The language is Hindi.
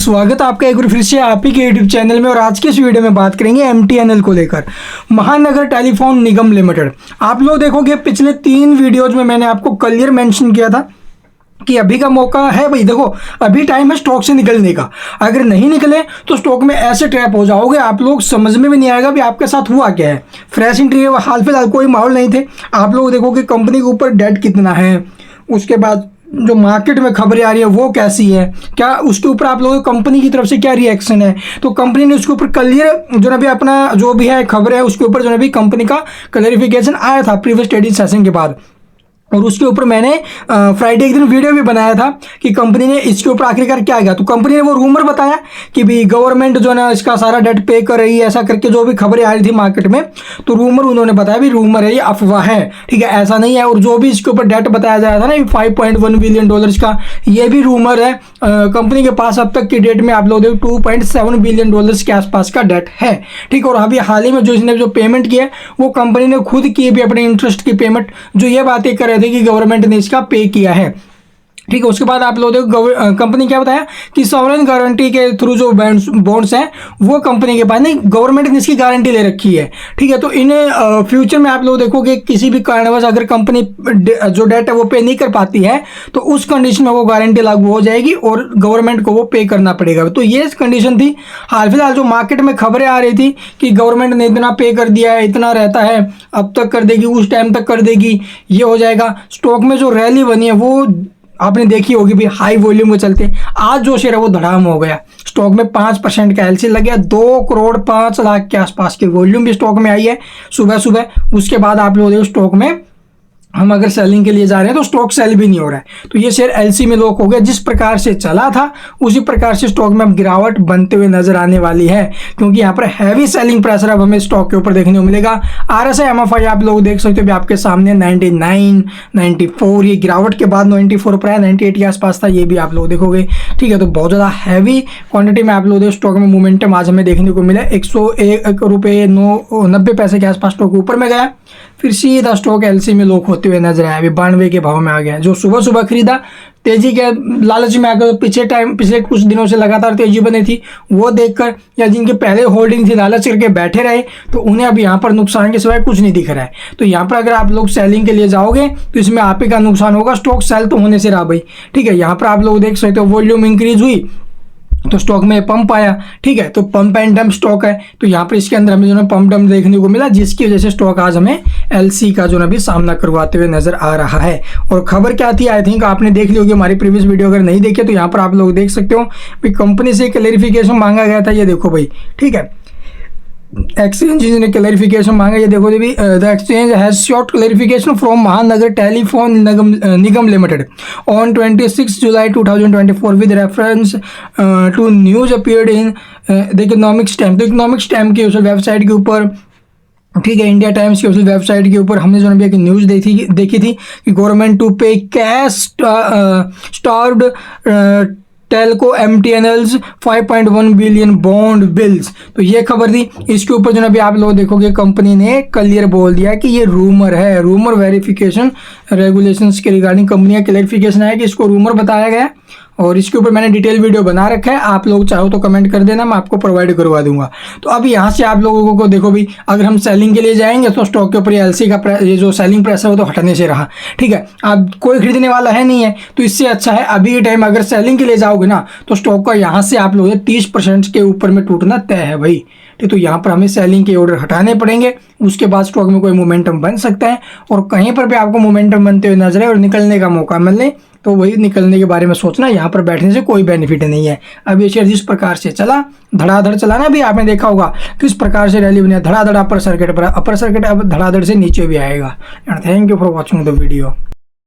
स्वागत है आपका एक बार फिर से आप ही के यूट्यूब चैनल में। और आज के इस वीडियो में बात करेंगे MTNL को लेकर, महानगर टेलीफोन निगम लिमिटेड। आप लोग देखोगे पिछले 3 वीडियोज में मैंने आपको क्लियर मेंशन किया था कि अभी का मौका है भाई। देखो अभी टाइम है स्टॉक से निकलने का। अगर नहीं निकले तो स्टॉक में ऐसे ट्रैप हो जाओगे, आप लोग समझ में भी नहीं आएगा भी आपके साथ हुआ क्या है। फ्रेश एंट्री हाल फिलहाल कोई माहौल नहीं थे। आप लोग देखोगे कंपनी के ऊपर डेट कितना है, उसके बाद जो मार्केट में खबरें आ रही है वो कैसी है, क्या उसके ऊपर आप लोगों को कंपनी की तरफ से क्या रिएक्शन है। तो कंपनी ने उसके ऊपर क्लियर जो ना भी अपना जो भी है खबर है उसके ऊपर जो ना भी कंपनी का क्लैरिफिकेशन आया था प्रीवियस ट्रेडिंग सेशन के बाद। और उसके ऊपर मैंने फ्राइडे के दिन वीडियो भी बनाया था कि कंपनी ने इसके ऊपर आखिरकार क्या किया। तो कंपनी ने वो रूमर बताया कि भाई गवर्नमेंट जो है ना इसका सारा डेट पे कर रही है, ऐसा करके जो भी खबरें आ रही थी मार्केट में। तो रूमर उन्होंने बताया भी रूमर है, ये अफवाह है, ठीक है, ऐसा नहीं है। और जो भी इसके ऊपर डेट बताया जा रहा था ना $5.1 बिलियन का, ये भी रूमर है। कंपनी के पास अब तक की डेट में आप लोग देखो $2.7 बिलियन के आसपास का डेट है, ठीक है। और अभी हाल ही में जो इसने जो पेमेंट किया वो कंपनी ने खुद की भी अपने इंटरेस्ट की पेमेंट, जो ये बातें कर रहे थे कि गवर्नमेंट ने इसका पे किया है, ठीक है। उसके बाद आप लोग देखो कंपनी क्या बताया कि सॉवरेन गारंटी के थ्रू जो बॉन्ड्स हैं वो कंपनी के पास नहीं, गवर्नमेंट ने इसकी गारंटी ले रखी है, ठीक है। तो इन्हें फ्यूचर में आप लोग देखोगे किसी भी कारणवश अगर कंपनी जो डेट है वो पे नहीं कर पाती है तो उस कंडीशन में वो गारंटी लागू हो जाएगी और गवर्नमेंट को वो पे करना पड़ेगा। तो ये कंडीशन थी। हाल फिलहाल जो मार्केट में खबरें आ रही थी कि गवर्नमेंट ने इतना पे कर दिया है, इतना रहता है, अब तक कर देगी, उस टाइम तक कर देगी, ये हो जाएगा। स्टॉक में जो रैली बनी है वो आपने देखी होगी भी, हाई वॉल्यूम के चलते आज जो शेयर है वो धड़ाम हो गया। स्टॉक में 5% का एलसी लग गया, 2,05,00,000 के आसपास की वॉल्यूम भी स्टॉक में आई है सुबह सुबह। उसके बाद आप लोग देखो स्टॉक में हम अगर सेलिंग के लिए जा रहे हैं तो स्टॉक सेल भी नहीं हो रहा है। तो ये शेयर एलसी में लॉक हो गया। जिस प्रकार से चला था उसी प्रकार से स्टॉक में अब गिरावट बनते हुए नजर आने वाली है, क्योंकि यहाँ पर हैवी सेलिंग प्रेशर अब हमें स्टॉक के ऊपर देखने को मिलेगा। RSI MFI आप लोग देख सकते हो आपके सामने 99, 94, ये गिरावट के बाद 94 पर आया, 98 के आसपास था, ये भी आप लोग देखोगे, ठीक है। तो बहुत ज़्यादा हैवी क्वांटिटी में आप लोग देखो स्टॉक में मोमेंटम आज हमें देखने को मिला। 101 रुपये 90 पैसे के आसपास स्टॉक ऊपर में गया, फिर सीधा स्टॉक एलसी में लॉक होते हुए नजर आया। अभी 92 के भाव में आ गया। जो सुबह सुबह खरीदा तेजी के लालच में आकर पिछले कुछ दिनों से लगातार तेजी बनी थी वो देखकर, या जिनके पहले होल्डिंग थी लालच करके बैठे रहे, तो उन्हें अब यहाँ पर नुकसान के सिवाय कुछ नहीं दिख रहा है। तो यहाँ पर अगर आप लोग सेलिंग के लिए जाओगे तो इसमें आप ही का नुकसान होगा। स्टॉक सेल तो होने से रहा भाई, ठीक है। यहाँ पर आप लोग देख सकते हो वॉल्यूम इंक्रीज हुई तो स्टॉक में पंप आया, ठीक है। तो पंप एंड डंप स्टॉक है, तो यहाँ पर इसके अंदर हमें जो है पंप डंप देखने को मिला, जिसकी वजह से स्टॉक आज हमें एलसी का जो ना भी सामना करवाते हुए नजर आ रहा है। और खबर क्या थी आई थिंक आपने देख ली होगी हमारी प्रीवियस वीडियो, अगर नहीं देखे तो यहाँ पर आप लोग देख सकते हो भाई कंपनी से क्लैरिफिकेशन मांगा गया था, ये देखो भाई, ठीक है। एक्सचेंज ने क्लैरिफिकेशन मांगा, ये देखो भी the exchange has short clarification from Mahanagar Telephone Nigam Limited on 26 July 2024 with reference to news appeared in the economics time. तो इकोनॉमिक्स टाइम की उस वेबसाइट के ऊपर, ठीक है, इंडिया टाइम्स की उस वेबसाइट के ऊपर हमने जो है एक न्यूज़ देखी थी कि गवर्नमेंट टू पे cash starved Telco MTNL's 5.1 billion bond bills. तो ये खबर थी। इसके ऊपर जो ना भी आप लोग देखोगे कंपनी ने क्लियर बोल दिया कि ये रूमर है, रूमर वेरिफिकेशन रेगुलेशंस के रिगार्डिंग कंपनी का क्लैरिफिकेशन है कि इसको रूमर बताया गया। और इसके ऊपर मैंने डिटेल वीडियो बना रखा है, आप लोग चाहो तो कमेंट कर देना, मैं आपको प्रोवाइड करवा दूंगा। तो अब यहाँ से आप लोगों को देखो भी अगर हम सेलिंग के लिए जाएंगे तो स्टॉक के ऊपर एलसी का ये जो सेलिंग प्रेशर वो तो हटने से रहा, ठीक है। अब कोई खरीदने वाला है नहीं है, तो इससे अच्छा है अभी के टाइम अगर सेलिंग के लिए जाओगे ना तो स्टॉक का यहाँ से आप लोग 30% के ऊपर में टूटना तय है भाई, ठीक। तो यहाँ पर हमें सेलिंग के ऑर्डर हटाने पड़ेंगे, उसके बाद स्टॉक में कोई मोमेंटम बन सकता है। और कहीं पर भी आपको मोमेंटम बनते हुए नजर आए और निकलने का मौका मिले तो वही निकलने के बारे में सोचना, यहाँ पर बैठने से कोई बेनिफिट नहीं है। अब ये शेयर जिस प्रकार से चला धड़ाधड़ चला ना, भी आपने देखा होगा किस प्रकार से रैली बनी, धड़ाधड़ अपर सर्किट पर, अपर सर्किट अब धड़ाधड़ से नीचे भी आएगा। And thank you for watching the video.